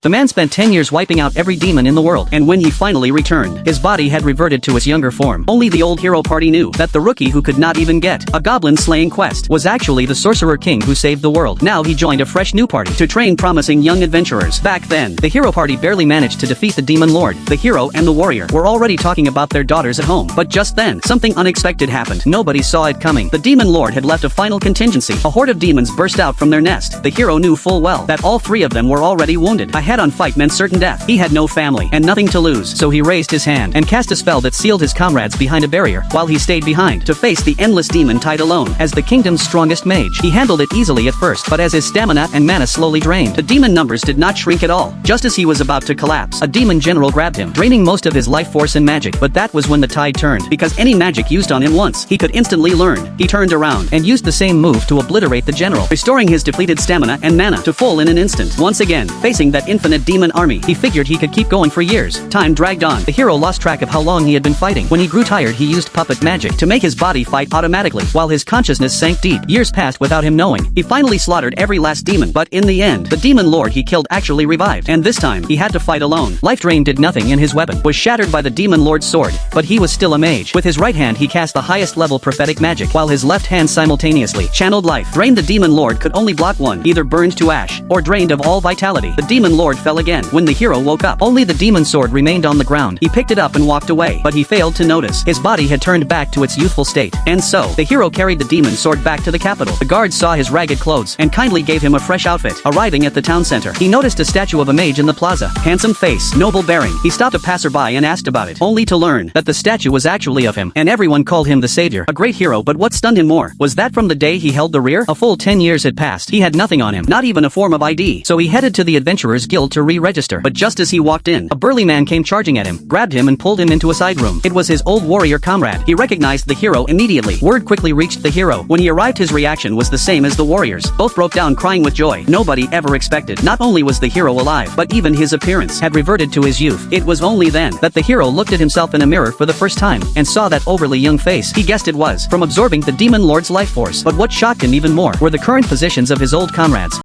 The man spent 10 years wiping out every demon in the world, and when he finally returned, his body had reverted to its younger form. Only the old hero party knew that the rookie who could not even get a goblin-slaying quest was actually the sorcerer king who saved the world. Now he joined a fresh new party to train promising young adventurers. Back then, the hero party barely managed to defeat the demon lord. The hero and the warrior were already talking about their daughters at home, but just then, something unexpected happened. Nobody saw it coming. The demon lord had left a final contingency. A horde of demons burst out from their nest. The hero knew full well that all three of them were already wounded. A head-on fight meant certain death. He had no family and nothing to lose, so he raised his hand and cast a spell that sealed his comrades behind a barrier, while he stayed behind to face the endless demon tide alone. As the kingdom's strongest mage, he handled it easily at first, but as his stamina and mana slowly drained, the demon numbers did not shrink at all. Just as he was about to collapse, a demon general grabbed him, draining most of his life force and magic. But that was when the tide turned, because any magic used on him once, he could instantly learn. He turned around and used the same move to obliterate the general, restoring his depleted stamina and mana to full in an instant. Once again, facing that infinite demon army, he figured he could keep going for years. Time dragged on. The hero lost track of how long he had been fighting. When he grew tired, he used puppet magic to make his body fight automatically, while his consciousness sank deep. Years passed without him knowing. He finally slaughtered every last demon, but in the end, the demon lord he killed actually revived, and this time, he had to fight alone. Life drain did nothing, and his weapon was shattered by the demon lord's sword, but he was still a mage. With his right hand he cast the highest level prophetic magic, while his left hand simultaneously channeled life drain. The demon lord could only block one, either burned to ash, or drained of all vitality. The demon lord fell again. When the hero woke up, only the demon sword remained on the ground. He picked it up and walked away, but he failed to notice his body had turned back to its youthful state. And so, the hero carried the demon sword back to the capital. The guards saw his ragged clothes and kindly gave him a fresh outfit. Arriving at the town center, he noticed a statue of a mage in the plaza. Handsome face, noble bearing. He stopped a passerby and asked about it, only to learn that the statue was actually of him, and everyone called him the savior, a great hero. But what stunned him more was that from the day he held the rear, a full 10 years had passed. He had nothing on him, not even a form of ID. So he headed to the Adventurers Guild to re-register. But just as he walked in, a burly man came charging at him, grabbed him and pulled him into a side room. It was his old warrior comrade. He recognized the hero immediately. Word quickly reached the hero. When he arrived, his reaction was the same as the warriors. Both broke down crying with joy. Nobody ever expected. Not only was the hero alive, but even his appearance had reverted to his youth. It was only then that the hero looked at himself in a mirror for the first time and saw that overly young face. He guessed it was from absorbing the demon lord's life force. But what shocked him even more were the current positions of his old comrades.